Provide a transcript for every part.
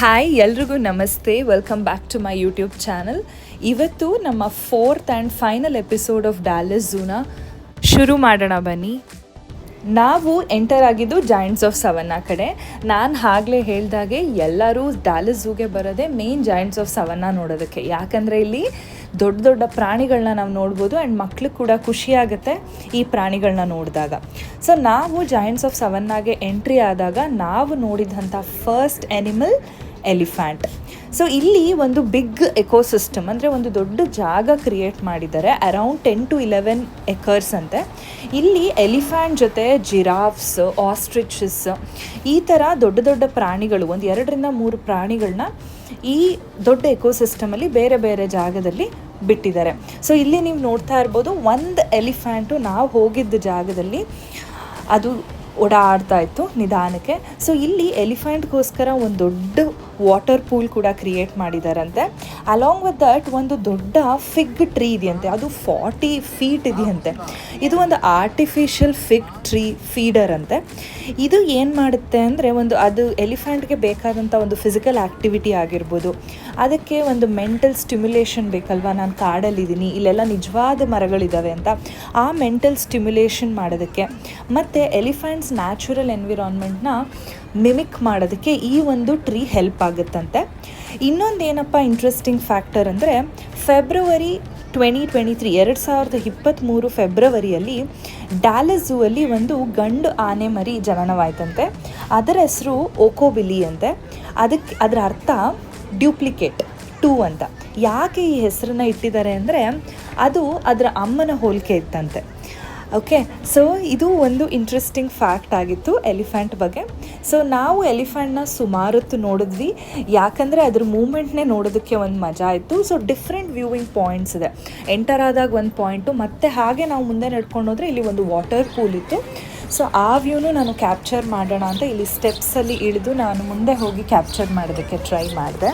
Hi ಎಲ್ರಿಗೂ ನಮಸ್ತೆ, welcome back to my YouTube channel. ಇವತ್ತು ನಮ್ಮ 4th and final episode of Dallas ಝೂನ ಶುರು ಮಾಡೋಣ ಬನ್ನಿ. ನಾವು ಎಂಟರ್ ಆಗಿದ್ದು ಜಾಯಿಂಟ್ಸ್ ಆಫ್ ಸವನ್ನಾ ಕಡೆ. ನಾನು ಆಗಲೇ ಹೇಳ್ದಾಗೆ ಎಲ್ಲರೂ ಡ್ಯಾಲಸ್ ಝೂಗೆ ಬರೋದೇ ಮೇನ್ ಜಾಯಿಂಟ್ಸ್ ಆಫ್ ಸವನ್ನಾ ನೋಡೋದಕ್ಕೆ. ಯಾಕಂದರೆ ಇಲ್ಲಿ ದೊಡ್ಡ ದೊಡ್ಡ ಪ್ರಾಣಿಗಳನ್ನ ನಾವು ನೋಡ್ಬೋದು ಆ್ಯಂಡ್ ಮಕ್ಳಿಗೆ ಕೂಡ ಖುಷಿಯಾಗುತ್ತೆ ಈ ಪ್ರಾಣಿಗಳನ್ನ ನೋಡಿದಾಗ. ಸೊ ನಾವು ಜಾಯಿಂಟ್ಸ್ ಆಫ್ ಸವನ್ನಾಗೆ ಎಂಟ್ರಿ ಆದಾಗ ನಾವು ನೋಡಿದಂಥ ಫಸ್ಟ್ ಎನಿಮಲ್ ಎಲಿಫ್ಯಾಂಟ್. ಸೊ ಇಲ್ಲಿ ಒಂದು ಬಿಗ್ ಎಕೋಸಿಸ್ಟಮ್ ಅಂದರೆ ಒಂದು ದೊಡ್ಡ ಜಾಗ ಕ್ರಿಯೇಟ್ ಮಾಡಿದ್ದಾರೆ. ಅರೌಂಡ್ 10 to 11 ಎಕರ್ಸ್ ಅಂತೆ. ಇಲ್ಲಿ ಎಲಿಫ್ಯಾಂಟ್ ಜೊತೆ ಜಿರಾಫ್ಸ್, ಆಸ್ಟ್ರಿಚಸ್ ಈ ಥರ ದೊಡ್ಡ ದೊಡ್ಡ ಪ್ರಾಣಿಗಳು, ಒಂದು 2 to 3 ಪ್ರಾಣಿಗಳನ್ನ ಈ ದೊಡ್ಡ ಎಕೋಸಿಸ್ಟಮಲ್ಲಿ ಬೇರೆ ಬೇರೆ ಜಾಗದಲ್ಲಿ ಬಿಟ್ಟಿದ್ದಾರೆ. ಸೊ ಇಲ್ಲಿ ನೀವು ನೋಡ್ತಾ ಇರ್ಬೋದು, ಒಂದು ಎಲಿಫ್ಯಾಂಟು ನಾವು ಹೋಗಿದ್ದ ಜಾಗದಲ್ಲಿ ಅದು ಓಡಾಡ್ತಾ ಇತ್ತು ನಿಧಾನಕ್ಕೆ. ಸೊ ಇಲ್ಲಿ ಎಲಿಫೆಂಟ್ಗೋಸ್ಕರ ಒಂದು ದೊಡ್ಡ ವಾಟರ್ ಪೂಲ್ ಕೂಡ ಕ್ರಿಯೇಟ್ ಮಾಡಿದಾರಂತೆ. ಅಲಾಂಗ್ ವಿತ್ ದಟ್ ಒಂದು ದೊಡ್ಡ ಫಿಗ್ ಟ್ರೀ ಇದೆಯಂತೆ, ಅದು 40 feet ಇದೆಯಂತೆ. ಇದು ಒಂದು ಆರ್ಟಿಫಿಷಿಯಲ್ ಫಿಗ್ ಟ್ರೀ ಫೀಡರ್ ಅಂತೆ. ಇದು ಏನು ಮಾಡುತ್ತೆ ಅಂದರೆ, ಅದು ಎಲಿಫೆಂಟ್ಗೆ ಬೇಕಾದಂಥ ಒಂದು ಫಿಸಿಕಲ್ ಆ್ಯಕ್ಟಿವಿಟಿ ಆಗಿರ್ಬೋದು, ಅದಕ್ಕೆ ಒಂದು ಮೆಂಟಲ್ ಸ್ಟಿಮ್ಯುಲೇಷನ್ ಬೇಕಲ್ವಾ. ನಾನು ಕಾಡಲ್ಲಿದ್ದೀನಿ, ಇಲ್ಲೆಲ್ಲ ನಿಜವಾದ ಮರಗಳಿದ್ದಾವೆ ಅಂತ ಆ ಮೆಂಟಲ್ ಸ್ಟಿಮ್ಯುಲೇಷನ್ ಮಾಡೋದಕ್ಕೆ, ಮತ್ತು ಎಲಿಫೆಂಟ್ಸ್ ನ್ಯಾಚುರಲ್ ಎನ್ವಿರಾನ್ಮೆಂಟ್ನ ಮಿಮಿಕ್ ಮಾಡೋದಕ್ಕೆ ಈ ಒಂದು ಟ್ರೀ ಹೆಲ್ಪ್ ಆಗುತ್ತಂತೆ. ಇನ್ನೊಂದೇನಪ್ಪ ಇಂಟ್ರೆಸ್ಟಿಂಗ್ ಫ್ಯಾಕ್ಟರ್ ಅಂದರೆ, ಫೆಬ್ರವರಿ 2023 ಫೆಬ್ರವರಿಯಲ್ಲಿ ಡ್ಯಾಲಸ್ ಝೂ ಅಲ್ಲಿ ಒಂದು ಗಂಡು ಆನೆ ಮರಿ ಜನನವಾಯ್ತಂತೆ. ಅದರ ಹೆಸರು ಓಕೋಬಿಲಿ ಅಂತೆ. ಅದರ ಅರ್ಥ ಡ್ಯೂಪ್ಲಿಕೇಟ್ 2 ಅಂತ. ಯಾಕೆ ಈ ಹೆಸರನ್ನ ಇಟ್ಟಿದ್ದಾರೆ ಅಂದರೆ, ಅದು ಅದರ ಅಮ್ಮನ ಹೋಲಿಕೆ ಇತ್ತಂತೆ. ಓಕೆ, ಸೊ ಇದು ಒಂದು ಇಂಟ್ರೆಸ್ಟಿಂಗ್ ಫ್ಯಾಕ್ಟ್ ಆಗಿತ್ತು ಎಲಿಫೆಂಟ್ ಬಗ್ಗೆ. ಸೊ ನಾವು ಎಲಿಫೆಂಟ್ನ ಸುಮಾರತ್ತು ನೋಡಿದ್ವಿ, ಯಾಕಂದರೆ ಅದ್ರ ಮೂಮೆಂಟ್ನೇ ನೋಡೋದಕ್ಕೆ ಒಂದು ಮಜಾ ಇತ್ತು. ಸೊ ಡಿಫ್ರೆಂಟ್ ವ್ಯೂವಿಂಗ್ ಪಾಯಿಂಟ್ಸ್ ಇದೆ. ಎಂಟರ್ ಆದಾಗ ಒಂದು ಪಾಯಿಂಟು, ಮತ್ತು ಹಾಗೆ ನಾವು ಮುಂದೆ ನಡ್ಕೊಂಡು ಹೋದರೆ ಇಲ್ಲಿ ಒಂದು ವಾಟರ್ ಪೂಲ್ ಇತ್ತು. ಸೊ ಆ ವ್ಯೂನು ನಾನು ಕ್ಯಾಪ್ಚರ್ ಮಾಡೋಣ ಅಂತ ಇಲ್ಲಿ ಸ್ಟೆಪ್ಸಲ್ಲಿ ಇಳಿದು ನಾನು ಮುಂದೆ ಹೋಗಿ ಕ್ಯಾಪ್ಚರ್ ಮಾಡೋದಕ್ಕೆ ಟ್ರೈ ಮಾಡಿದೆ.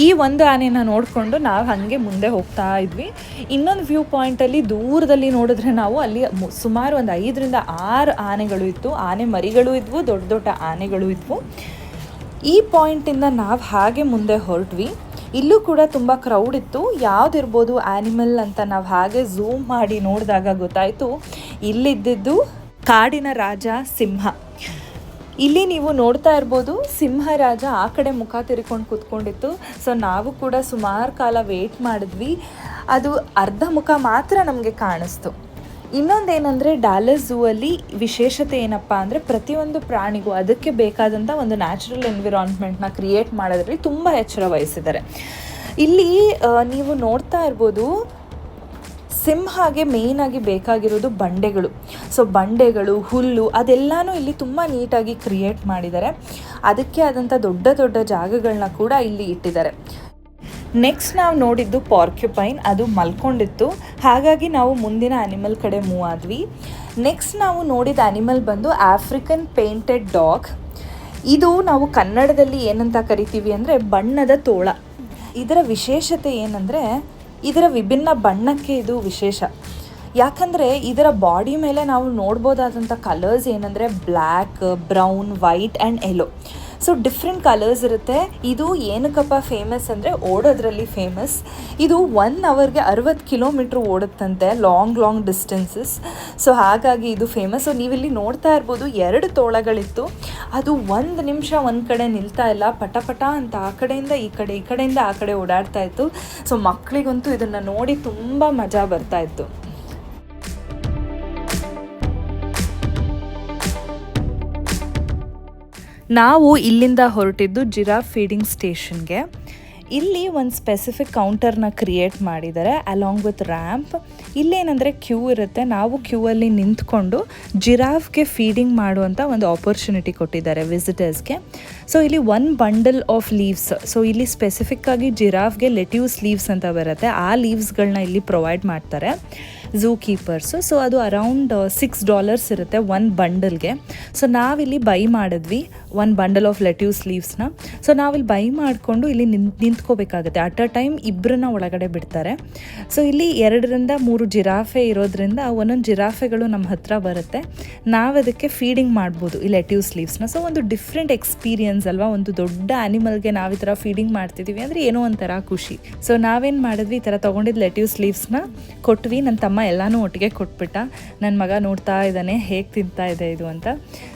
ಈ ಒಂದು ಆನೆನ ನೋಡಿಕೊಂಡು ನಾವು ಹಾಗೆ ಮುಂದೆ ಹೋಗ್ತಾ ಇದ್ವಿ. ಇನ್ನೊಂದು ವ್ಯೂ ಪಾಯಿಂಟಲ್ಲಿ ದೂರದಲ್ಲಿ ನೋಡಿದ್ರೆ ನಾವು ಅಲ್ಲಿ ಸುಮಾರು ಒಂದು 5 to 6 ಆನೆಗಳು ಇತ್ತು. ಆನೆ ಮರಿಗಳು ಇದ್ವು, ದೊಡ್ಡ ದೊಡ್ಡ ಆನೆಗಳು ಇದ್ವು. ಈ ಪಾಯಿಂಟಿಂದ ನಾವು ಹಾಗೆ ಮುಂದೆ ಹೊರಟ್ವಿ. ಇಲ್ಲೂ ಕೂಡ ತುಂಬ ಕ್ರೌಡ್ ಇತ್ತು. ಯಾವುದಿರ್ಬೋದು ಆ್ಯನಿಮಲ್ ಅಂತ ನಾವು ಹಾಗೆ ಝೂಮ್ ಮಾಡಿ ನೋಡಿದಾಗ ಗೊತ್ತಾಯಿತು, ಇಲ್ಲಿದ್ದಿದ್ದು ಕಾಡಿನ ರಾಜ ಸಿಂಹ. ಇಲ್ಲಿ ನೀವು ನೋಡ್ತಾ ಇರ್ಬೋದು, ಸಿಂಹರಾಜ ಆ ಕಡೆ ಮುಖ ತಿರ್ಕೊಂಡು ಕೂತ್ಕೊಂಡಿತ್ತು. ಸೊ ನಾವು ಕೂಡ ಸುಮಾರು ಕಾಲ ವೆಯ್ಟ್ ಮಾಡಿದ್ವಿ. ಅದು ಅರ್ಧ ಮುಖ ಮಾತ್ರ ನಮಗೆ ಕಾಣಿಸ್ತು. ಇನ್ನೊಂದೇನೆಂದರೆ, ಡ್ಯಾಲಸ್ ಝೂ ಅಲ್ಲಿ ವಿಶೇಷತೆ ಏನಪ್ಪ ಅಂದರೆ, ಪ್ರತಿಯೊಂದು ಪ್ರಾಣಿಗೂ ಅದಕ್ಕೆ ಬೇಕಾದಂಥ ಒಂದು ನ್ಯಾಚುರಲ್ ಎನ್ವಿರಾನ್ಮೆಂಟ್ನ ಕ್ರಿಯೇಟ್ ಮಾಡೋದ್ರಲ್ಲಿ ತುಂಬ ಎಚ್ಚರ ವಹಿಸಿದ್ದಾರೆ. ಇಲ್ಲಿ ನೀವು ನೋಡ್ತಾ ಇರ್ಬೋದು, ಸಿಂಹಗೆ ಮೇಯ್ನಾಗಿ ಬೇಕಾಗಿರೋದು ಬಂಡೆಗಳು. ಸೊ ಬಂಡೆಗಳು, ಹುಲ್ಲು ಅದೆಲ್ಲನೂ ಇಲ್ಲಿ ತುಂಬ ನೀಟಾಗಿ ಕ್ರಿಯೇಟ್ ಮಾಡಿದ್ದಾರೆ. ಅದಕ್ಕೆ ಆದಂಥ ದೊಡ್ಡ ದೊಡ್ಡ ಜಾಗಗಳನ್ನ ಕೂಡ ಇಲ್ಲಿ ಇಟ್ಟಿದ್ದಾರೆ. ನೆಕ್ಸ್ಟ್ ನಾವು ನೋಡಿದ್ದು ಪಾರ್ಕ್ಯುಪೈನ್, ಅದು ಮಲ್ಕೊಂಡಿತ್ತು. ಹಾಗಾಗಿ ನಾವು ಮುಂದಿನ ಆ್ಯನಿಮಲ್ ಕಡೆ ಮೂವ್ ಆದ್ವಿ. ನೆಕ್ಸ್ಟ್ ನಾವು ನೋಡಿದ ಆ್ಯನಿಮಲ್ ಬಂದು ಆಫ್ರಿಕನ್ ಪೇಂಟೆಡ್ ಡಾಗ್. ಇದು ನಾವು ಕನ್ನಡದಲ್ಲಿ ಏನಂತ ಕರಿತೀವಿ ಅಂದರೆ ಬಣ್ಣದ ತೋಳ. ಇದರ ವಿಶೇಷತೆ ಏನಂದರೆ, ಇದರ ವಿಭಿನ್ನ ಬಣ್ಣಕ್ಕೆ ಇದು ವಿಶೇಷ. ಯಾಕಂದರೆ ಇದರ ಬಾಡಿ ಮೇಲೆ ನಾವು ನೋಡ್ಬೋದಾದಂಥ ಕಲರ್ಸ್ ಏನಂದರೆ black, brown, white and yellow. So different colours ಇರುತ್ತೆ. ಇದು ಏನಕ್ಕಪ್ಪ ಫೇಮಸ್ ಅಂದರೆ, ಓಡೋದ್ರಲ್ಲಿ ಫೇಮಸ್. ಇದು 1 hourಗೆ 60 kilometers ಓಡುತ್ತಂತೆ, ಲಾಂಗ್ ಡಿಸ್ಟೆನ್ಸಸ್. ಸೊ ಹಾಗಾಗಿ ಇದು ಫೇಮಸ್. ಸೊ ನೀವಿಲ್ಲಿ ನೋಡ್ತಾ ಇರ್ಬೋದು, 2 ತೋಳಗಳಿತ್ತು. ಅದು 1 ನಿಮಿಷ ಒಂದು ಕಡೆ ನಿಲ್ತಾ ಇಲ್ಲ, ಪಟ ಅಂತ ಆ ಕಡೆಯಿಂದ ಈ ಕಡೆ, ಈ ಕಡೆಯಿಂದ ಆ ಕಡೆ ಓಡಾಡ್ತಾ ಇತ್ತು. ಸೊ ಮಕ್ಕಳಿಗಂತೂ ಇದನ್ನು ನೋಡಿ ತುಂಬ ಮಜಾ ಬರ್ತಾ ಇತ್ತು. ನಾವು ಇಲ್ಲಿಂದ ಹೊರಟಿದ್ದು ಜಿರಾಫ್ ಫೀಡಿಂಗ್ ಸ್ಟೇಷನ್ಗೆ. ಇಲ್ಲಿ ಒಂದು ಸ್ಪೆಸಿಫಿಕ್ ಕೌಂಟರ್ನ ಕ್ರಿಯೇಟ್ ಮಾಡಿದ್ದಾರೆ ಅಲಾಂಗ್ ವಿತ್ ರ್ಯಾಂಪ್. ಇಲ್ಲೇನಂದರೆ ಕ್ಯೂ ಇರುತ್ತೆ, ನಾವು ಕ್ಯೂ ಅಲ್ಲಿ ನಿಂತ್ಕೊಂಡು ಜಿರಾಫ್ಗೆ ಫೀಡಿಂಗ್ ಮಾಡುವಂಥ ಒಂದು ಆಪರ್ಚುನಿಟಿ ಕೊಟ್ಟಿದ್ದಾರೆ ವಿಸಿಟರ್ಸ್ಗೆ. ಸೊ ಇಲ್ಲಿ 1 ಬಂಡಲ್ ಆಫ್ ಲೀವ್ಸ್, ಸೊ ಇಲ್ಲಿ ಸ್ಪೆಸಿಫಿಕ್ಕಾಗಿ ಜಿರಾಫ್ಗೆ ಲೆಟ್ಯೂಸ್ ಲೀವ್ಸ್ ಅಂತ ಬರುತ್ತೆ, ಆ ಲೀವ್ಸ್ಗಳನ್ನ ಇಲ್ಲಿ ಪ್ರೊವೈಡ್ ಮಾಡ್ತಾರೆ ಝೂ ಕೀಪರ್ಸು. ಸೊ ಅದು ಅರೌಂಡ್ $6 ಇರುತ್ತೆ 1 ಬಂಡಲ್ಗೆ. ಸೊ ನಾವಿಲ್ಲಿ ಬೈ ಮಾಡಿದ್ವಿ 1 ಬಂಡಲ್ ಆಫ್ ಲೆಟ್ಯೂಸ್ ಲೀವ್ಸ್ನ. ಸೊ ನಾವಿಲ್ಲಿ ಬೈ ಮಾಡಿಕೊಂಡು ಇಲ್ಲಿ ನಿಂತ್ಕೋಬೇಕಾಗುತ್ತೆ. ಅಟ್ ಅ ಟೈಮ್ ಇಬ್ಬರನ್ನ ಒಳಗಡೆ ಬಿಡ್ತಾರೆ. ಸೊ ಇಲ್ಲಿ 2-3 ಜಿರಾಫೆ ಇರೋದ್ರಿಂದ ಒಂದೊಂದು ಜಿರಾಫೆಗಳು ನಮ್ಮ ಹತ್ರ ಬರುತ್ತೆ, ನಾವದಕ್ಕೆ ಫೀಡಿಂಗ್ ಮಾಡ್ಬೋದು ಈ ಲೆಟ್ಯೂಸ್ ಲೀವ್ಸ್ನ. ಸೊ ಒಂದು ಡಿಫ್ರೆಂಟ್ ಎಕ್ಸ್ಪೀರಿಯನ್ಸ್ ಅಲ್ವಾ, ಒಂದು ದೊಡ್ಡ ಆ್ಯನಿಮಲ್ಗೆ ನಾವು ಈ ಥರ ಫೀಡಿಂಗ್ ಮಾಡ್ತಿದ್ದೀವಿ ಅಂದರೆ ಏನೋ ಒಂಥರ ಖುಷಿ. ಸೊ ನಾವೇನು ಮಾಡಿದ್ವಿ, ಈ ಥರ ತೊಗೊಂಡಿದ್ದು ಲೆಟ್ಯೂಸ್ ಲೀವ್ಸ್ನ ಕೊಟ್ವಿ. ನನ್ನ ತಮ್ಮ ಎಲ್ಲನೂ ಒಟ್ಟಿಗೆ ಕೊಟ್ಬಿಟ್ಟ. ನನ್ನ ಮಗ ನೋಡ್ತಾ ಇದ್ದಾನೆ ಹೇಗೆ ತಿಂತಾ ಇದೆ ಇದು ಅಂತ.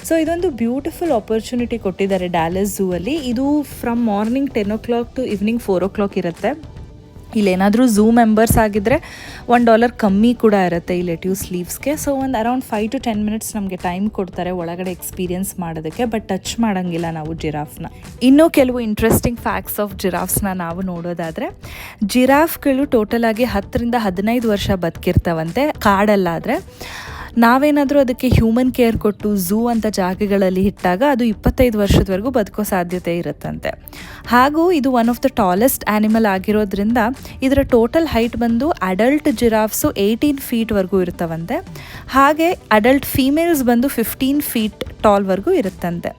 ಸೊ ಇದೊಂದು ಬ್ಯೂಟಿಫುಲ್ ಆಪರ್ಚುನಿಟಿ ಕೊಟ್ಟಿದ್ದಾರೆ ಡ್ಯಾಲಸ್ ಝೂ ಅಲ್ಲಿ. ಇದು from morning 10 o'clock to evening 4 o'clock ಇರುತ್ತೆ. ಇಲ್ಲೇನಾದರೂ ಝೂ ಮೆಂಬರ್ಸ್ ಆಗಿದ್ದರೆ $1 ಕಮ್ಮಿ ಕೂಡ ಇರುತ್ತೆ ಈ ಲೆಟ್ಯೂಸ್ ಲೀವ್ಸ್ಗೆ. ಸೊ ಒಂದು ಅರೌಂಡ್ 5 to 10 minutes ನಮಗೆ ಟೈಮ್ ಕೊಡ್ತಾರೆ ಒಳಗಡೆ ಎಕ್ಸ್ಪೀರಿಯನ್ಸ್ ಮಾಡೋದಕ್ಕೆ, ಬಟ್ ಟಚ್ ಮಾಡೋಂಗಿಲ್ಲ ನಾವು ಜಿರಾಫ್ನ. ಇನ್ನೂ ಕೆಲವು ಇಂಟ್ರೆಸ್ಟಿಂಗ್ ಫ್ಯಾಕ್ಟ್ಸ್ ಆಫ್ ಜಿರಾಫ್ಸ್ನ ನಾವು ನೋಡೋದಾದರೆ, ಜಿರಾಫ್ಗಳು ಟೋಟಲ್ ಆಗಿ 10-15 ವರ್ಷ ಬದುಕಿರ್ತಾವಂತೆ ಕಾಡಲ್ಲಾದರೆ. ನಾವೇನಾದರೂ ಅದಕ್ಕೆ ಹ್ಯೂಮನ್ ಕೇರ್ ಕೊಟ್ಟು ಝೂ ಅಂತ ಜಾಗಗಳಲ್ಲಿ ಇಟ್ಟಾಗ ಅದು 25 ವರ್ಷದವರೆಗೂ ಬದುಕೋ ಸಾಧ್ಯತೆ ಇರುತ್ತಂತೆ. ಹಾಗೂ ಇದು one of the tallest animal ಆಗಿರೋದ್ರಿಂದ ಇದರ ಟೋಟಲ್ ಹೈಟ್ ಬಂದು ಅಡಲ್ಟ್ ಜಿರಾಫ್ಸು 18 feetವರೆಗೂ ಇರ್ತಾವಂತೆ. ಹಾಗೆ ಅಡಲ್ಟ್ ಫೀಮೇಲ್ಸ್ ಬಂದು 15 feet ಟಾಲ್ವರೆಗೂ ಇರುತ್ತಂತೆ.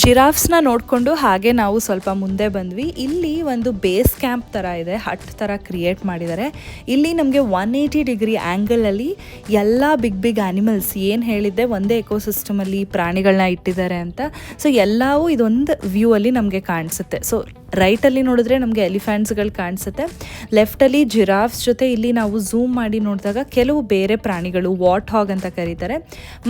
ಜಿರಾಫ್ಸ್ನ ನೋಡಿಕೊಂಡು ಹಾಗೆ ನಾವು ಸ್ವಲ್ಪ ಮುಂದೆ ಬಂದ್ವಿ. ಇಲ್ಲಿ ಒಂದು ಬೇಸ್ ಕ್ಯಾಂಪ್ ಥರ ಇದೆ, ಹಟ್ ಥರ ಕ್ರಿಯೇಟ್ ಮಾಡಿದ್ದಾರೆ. ಇಲ್ಲಿ ನಮಗೆ 180 ಡಿಗ್ರಿ ಆ್ಯಂಗಲಲ್ಲಿ ಎಲ್ಲ ಬಿಗ್ ಆ್ಯನಿಮಲ್ಸ್ ಏನು ಹೇಳಿದ್ದೆ ಒಂದೇ ಎಕೋಸಿಸ್ಟಮಲ್ಲಿ ಪ್ರಾಣಿಗಳನ್ನ ಇಟ್ಟಿದ್ದಾರೆ ಅಂತ. ಸೊ ಎಲ್ಲವೂ ಇದೊಂದು ವ್ಯೂ ಅಲ್ಲಿ ನಮಗೆ ಕಾಣಿಸುತ್ತೆ. ಸೊ ರೈಟಲ್ಲಿ ನೋಡಿದ್ರೆ ನಮಗೆ ಎಲಿಫೆಂಟ್ಸ್ಗಳು ಕಾಣಿಸುತ್ತೆ, ಲೆಫ್ಟಲ್ಲಿ ಜಿರಾಫ್ಸ್ ಜೊತೆ ಇಲ್ಲಿ ನಾವು ಝೂಮ್ ಮಾಡಿ ನೋಡಿದಾಗ ಕೆಲವು ಬೇರೆ ಪ್ರಾಣಿಗಳು, ವಾಟ್ ಹಾಗ್ ಅಂತ ಕರೀತಾರೆ,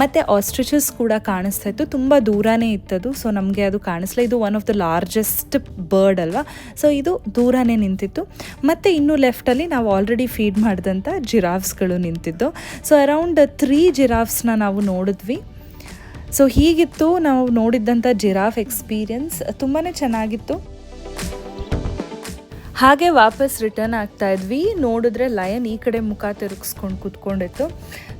ಮತ್ತು ಆಸ್ಟ್ರಿಚಸ್ ಕೂಡ ಕಾಣಿಸ್ತಾ ಇತ್ತು. ತುಂಬ ದೂರನೇ ಇತ್ತದು, ಸೊ ನಮಗೆ ಅದು ಕಾಣಿಸ್ಲಿಲ್ಲ. ಇದು one of the largest bird ಅಲ್ವಾ, ಸೊ ಇದು ದೂರನೇ ನಿಂತಿತ್ತು. ಮತ್ತು ಇನ್ನು ಲೆಫ್ಟಲ್ಲಿ ನಾವು ಆಲ್ರೆಡಿ ಫೀಡ್ ಮಾಡಿದಂಥ ಜಿರಾಫ್ಸ್ಗಳು ನಿಂತಿದ್ದು. ಸೊ ಅರೌಂಡ್ 3 ಜಿರಾಫ್ಸ್ನ ನಾವು ನೋಡಿದ್ವಿ. ಸೊ ಹೀಗಿತ್ತು ನಾವು ನೋಡಿದ್ದಂಥ ಜಿರಾಫ್ ಎಕ್ಸ್ಪೀರಿಯನ್ಸ್, ತುಂಬಾ ಚೆನ್ನಾಗಿತ್ತು. ಹಾಗೆ ವಾಪಸ್ ರಿಟರ್ನ್ ಆಗ್ತಾ ಇದ್ವಿ. ನೋಡಿದ್ರೆ ಲಯನ್ ಈ ಕಡೆ ಮುಖ ತಿರುಗಿಸ್ಕೊಂಡು ಕೂತ್ಕೊಂಡಿತ್ತು.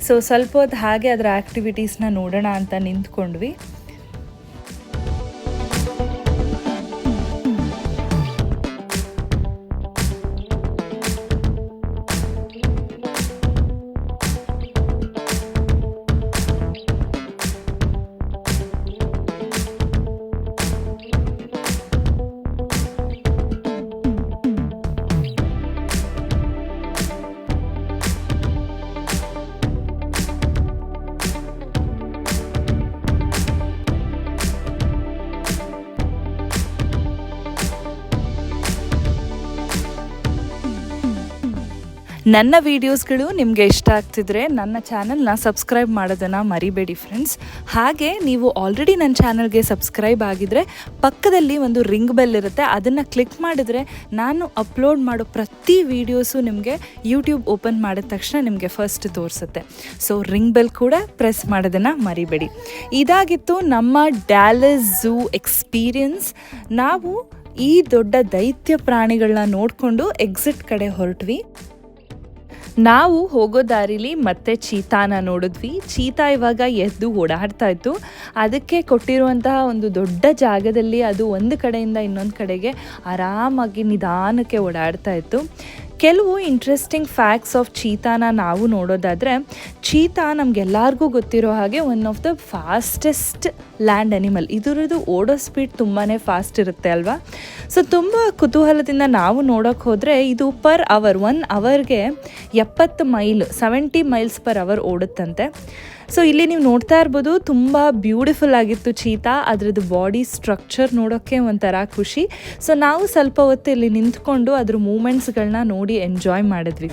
ಸೊ ಸ್ವಲ್ಪ ಹೊತ್ತು ಹಾಗೆ ಅದರ ಆ್ಯಕ್ಟಿವಿಟೀಸ್ನ ನೋಡೋಣ ಅಂತ ನಿಂತ್ಕೊಂಡ್ವಿ. ನನ್ನ ವೀಡಿಯೋಸ್ಗಳು ನಿಮಗೆ ಇಷ್ಟ ಆಗ್ತಿದ್ರೆ ನನ್ನ ಚಾನಲ್ನ ಸಬ್ಸ್ಕ್ರೈಬ್ ಮಾಡೋದನ್ನು ಮರಿಬೇಡಿ ಫ್ರೆಂಡ್ಸ್. ಹಾಗೆ ನೀವು ಆಲ್ರೆಡಿ ನನ್ನ ಚಾನಲ್ಗೆ ಸಬ್ಸ್ಕ್ರೈಬ್ ಆಗಿದ್ದರೆ ಪಕ್ಕದಲ್ಲಿ ಒಂದು ರಿಂಗ್ ಬೆಲ್ ಇರುತ್ತೆ, ಅದನ್ನು ಕ್ಲಿಕ್ ಮಾಡಿದರೆ ನಾನು ಅಪ್ಲೋಡ್ ಮಾಡೋ ಪ್ರತಿ ವೀಡಿಯೋಸು ನಿಮಗೆ ಯೂಟ್ಯೂಬ್ ಓಪನ್ ಮಾಡಿದ ತಕ್ಷಣ ನಿಮಗೆ ಫಸ್ಟ್ ತೋರಿಸುತ್ತೆ. ಸೊ ರಿಂಗ್ ಬೆಲ್ ಕೂಡ ಪ್ರೆಸ್ ಮಾಡೋದನ್ನು ಮರಿಬೇಡಿ. ಇದಾಗಿತ್ತು ನಮ್ಮ ಡ್ಯಾಲಸ್ ಝೂ ಎಕ್ಸ್ಪೀರಿಯನ್ಸ್. ನಾವು ಈ ದೊಡ್ಡ ದೈತ್ಯ ಪ್ರಾಣಿಗಳನ್ನ ನೋಡಿಕೊಂಡು ಎಕ್ಸಿಟ್ ಕಡೆ ಹೊರಟ್ವಿ. ನಾವು ಹೋಗೋ ದಾರಿಲಿ ಮತ್ತೆ ಚೀತಾನ ನೋಡಿದ್ವಿ. ಚೀತಾ ಇವಾಗ ಎದ್ದು ಓಡಾಡ್ತಾ ಇತ್ತು. ಅದಕ್ಕೆ ಕೊಟ್ಟಿರುವಂತಹ ಒಂದು ದೊಡ್ಡ ಜಾಗದಲ್ಲಿ ಅದು ಒಂದು ಕಡೆಯಿಂದ ಇನ್ನೊಂದು ಕಡೆಗೆ ಆರಾಮಾಗಿ ನಿಧಾನಕ್ಕೆ ಓಡಾಡ್ತಾ ಇತ್ತು. ಕೆಲವು ಇಂಟ್ರೆಸ್ಟಿಂಗ್ ಫ್ಯಾಕ್ಟ್ಸ್ ಆಫ್ ಚೀತಾನ ನಾವು ನೋಡೋದಾದರೆ, ಚೀತಾ ನಮಗೆಲ್ಲರಿಗೂ ಗೊತ್ತಿರೋ ಹಾಗೆ one of the fastest land animal. ಇದರದ್ದು ಓಡೋ ಸ್ಪೀಡ್ ತುಂಬಾ ಫಾಸ್ಟ್ ಇರುತ್ತೆ ಅಲ್ವಾ. ಸೊ ತುಂಬ ಕುತೂಹಲದಿಂದ ನಾವು ನೋಡೋಕ್ಕೆ ಹೋದರೆ ಇದು ಪರ್ ಅವರ್ 1 ಅವರ್ಗೆ 70 ಮೈಲ್ 70 ಮೈಲ್ಸ್ ಪರ್ ಅವರ್ ಓಡುತ್ತಂತೆ. ಸೊ ಇಲ್ಲಿ ನೀವು ನೋಡ್ತಾ ಇರ್ಬೋದು, ತುಂಬ ಬ್ಯೂಟಿಫುಲ್ ಆಗಿತ್ತು ಚೀತಾ. ಅದರದ್ದು ಬಾಡಿ ಸ್ಟ್ರಕ್ಚರ್ ನೋಡೋಕ್ಕೆ ಒಂಥರ ಖುಷಿ. ಸೊ ನಾವು ಸ್ವಲ್ಪ ಹೊತ್ತು ಇಲ್ಲಿ ನಿಂತ್ಕೊಂಡು ಅದ್ರ ಮೂಮೆಂಟ್ಸ್ಗಳನ್ನ ನೋಡಿ ಎಂಜಾಯ್ ಮಾಡಿದ್ವಿ.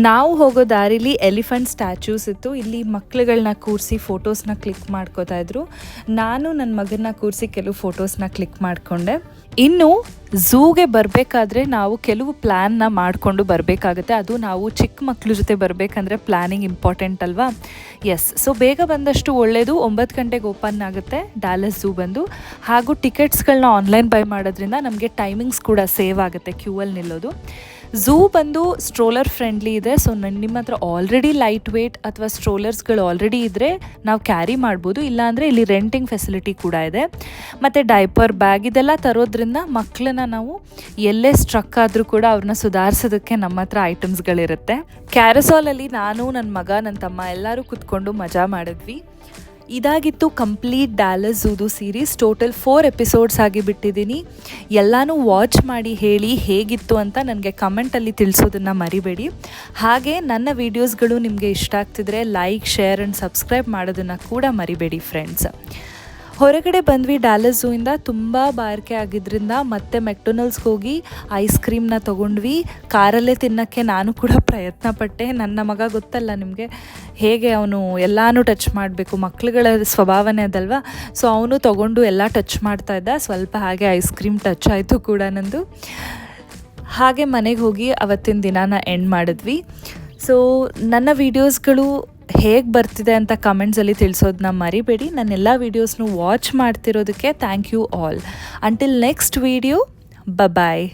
ನಾವು ಹೋಗೋ ದಾರಿಲಿ ಎಲಿಫೆಂಟ್ ಸ್ಟ್ಯಾಚ್ಯೂಸ್ ಇತ್ತು. ಇಲ್ಲಿ ಮಕ್ಳುಗಳನ್ನ ಕೂರಿಸಿ ಫೋಟೋಸ್ನ ಕ್ಲಿಕ್ ಮಾಡ್ಕೋತಾ ಇದ್ರು. ನಾನು ನನ್ನ ಮಗನ್ನ ಕೂರಿಸಿ ಕೆಲವು ಫೋಟೋಸ್ನ ಕ್ಲಿಕ್ ಮಾಡಿಕೊಂಡೆ. ಇನ್ನು ಝೂಗೆ ಬರಬೇಕಾದ್ರೆ ನಾವು ಕೆಲವು ಪ್ಲ್ಯಾನ್ನ ಮಾಡಿಕೊಂಡು ಬರಬೇಕಾಗುತ್ತೆ. ಅದು ನಾವು ಚಿಕ್ಕ ಮಕ್ಕಳ ಜೊತೆ ಬರಬೇಕಂದ್ರೆ ಪ್ಲ್ಯಾನಿಂಗ್ ಇಂಪಾರ್ಟೆಂಟ್ ಅಲ್ವಾ? ಎಸ್, ಸೊ ಬೇಗ ಬಂದಷ್ಟು ಒಳ್ಳೆಯದು. 9 ಗಂಟೆಗೆ ಓಪನ್ ಆಗುತ್ತೆ ಡ್ಯಾಲಸ್ ಝೂ ಬಂದು. ಹಾಗೂ ಟಿಕೆಟ್ಸ್ಗಳನ್ನ ಆನ್ಲೈನ್ ಬೈ ಮಾಡೋದ್ರಿಂದ ನಮಗೆ ಟೈಮಿಂಗ್ಸ್ ಕೂಡ ಸೇವ್ ಆಗುತ್ತೆ ಕ್ಯೂ ಅಲ್ಲಿ ನಿಲ್ಲೋದು. ಝೂ ಬಂದು ಸ್ಟ್ರೋಲರ್ ಫ್ರೆಂಡ್ಲಿ ಇದೆ. ಸೊ ನಿಮ್ಮ ಹತ್ರ ಆಲ್ರೆಡಿ ಲೈಟ್ ವೇಟ್ ಅಥವಾ ಸ್ಟ್ರೋಲರ್ಸ್ಗಳು ಆಲ್ರೆಡಿ ಇದ್ದರೆ ನಾವು ಕ್ಯಾರಿ ಮಾಡ್ಬೋದು. ಇಲ್ಲಾಂದರೆ ಇಲ್ಲಿ ರೆಂಟಿಂಗ್ ಫೆಸಿಲಿಟಿ ಕೂಡ ಇದೆ. ಮತ್ತು ಡೈಪರ್, ಬ್ಯಾಗ್ ಇದೆಲ್ಲ ತರೋದ್ರಿಂದ ಮಕ್ಕಳನ್ನ ನಾವು ಎಲ್ಲೇ ಸ್ಟ್ರಕ್ ಆದರೂ ಕೂಡ ಅವ್ರನ್ನ ಸುಧಾರಿಸೋದಕ್ಕೆ ನಮ್ಮ ಹತ್ರ ಐಟಮ್ಸ್ಗಳಿರುತ್ತೆ. ಕ್ಯಾರಸಾಲಲ್ಲಿ ನಾನು, ನನ್ನ ಮಗ, ನನ್ನ ತಮ್ಮ ಎಲ್ಲರೂ ಕುತ್ಕೊಂಡು ಮಜಾ ಮಾಡಿದ್ವಿ. ಇದಾಗಿತ್ತು ಕಂಪ್ಲೀಟ್ ಡ್ಯಾಲಸ್ ಝೂದು ಸೀರೀಸ್. ಟೋಟಲ್ 4 ಎಪಿಸೋಡ್ಸ್ ಆಗಿ ಬಿಟ್ಟಿದ್ದೀನಿ. ಎಲ್ಲನೂ ವಾಚ್ ಮಾಡಿ ಹೇಳಿ ಹೇಗಿತ್ತು ಅಂತ ನನಗೆ ಕಮೆಂಟಲ್ಲಿ ತಿಳಿಸೋದನ್ನು ಮರಿಬೇಡಿ. ಹಾಗೆ ನನ್ನ ವೀಡಿಯೋಸ್ಗಳು ನಿಮಗೆ ಇಷ್ಟ ಆಗ್ತಿದ್ರೆ ಲೈಕ್, ಶೇರ್ ಆ್ಯಂಡ್ ಸಬ್ಸ್ಕ್ರೈಬ್ ಮಾಡೋದನ್ನು ಕೂಡ ಮರಿಬೇಡಿ ಫ್ರೆಂಡ್ಸ್. ಹೊರಗಡೆ ಬಂದ್ವಿ ಡ್ಯಾಲಸ್ ಝೂಯಿಂದ. ತುಂಬ ಬಾರಿಕೆ ಆಗಿದ್ದರಿಂದ ಮತ್ತೆ ಮೆಕ್ಡೊನಲ್ಡ್ಸ್ಗೆ ಹೋಗಿ ಐಸ್ ಕ್ರೀಮ್ನ ತೊಗೊಂಡ್ವಿ. ಕಾರಲ್ಲೇ ತಿನ್ನೋಕ್ಕೆ ನಾನು ಕೂಡ ಪ್ರಯತ್ನ ಪಟ್ಟೆ. ನನ್ನ ಮಗ ಗೊತ್ತಲ್ಲ ನಿಮಗೆ, ಹೇಗೆ ಅವನು ಎಲ್ಲನೂ ಟಚ್ ಮಾಡಬೇಕು, ಮಕ್ಳುಗಳ ಸ್ವಭಾವನೆ ಅದಲ್ವ. ಸೊ ಅವನು ತೊಗೊಂಡು ಎಲ್ಲ ಟಚ್ ಮಾಡ್ತಾ ಇದ್ದ. ಸ್ವಲ್ಪ ಹಾಗೆ ಐಸ್ ಕ್ರೀಮ್ ಟಚ್ ಆಯಿತು ಕೂಡ ನಂದು. ಹಾಗೆ ಮನೆಗೆ ಹೋಗಿ ಅವತ್ತಿನ ದಿನಾನ ಎಂಡ್ ಮಾಡಿದ್ವಿ. ಸೊ ನನ್ನ ವೀಡಿಯೋಸ್ಗಳು ಹೇಗೆ ಬರ್ತಿದೆ ಅಂತ ಕಮೆಂಟ್ಸಲ್ಲಿ ತಿಳಿಸೋದನ್ನ ಮರಿಬೇಡಿ. ನನ್ನೆಲ್ಲ ವೀಡಿಯೋಸ್ನು ವಾಚ್ ಮಾಡ್ತಿರೋದಕ್ಕೆ thank you all. Until next video, bye.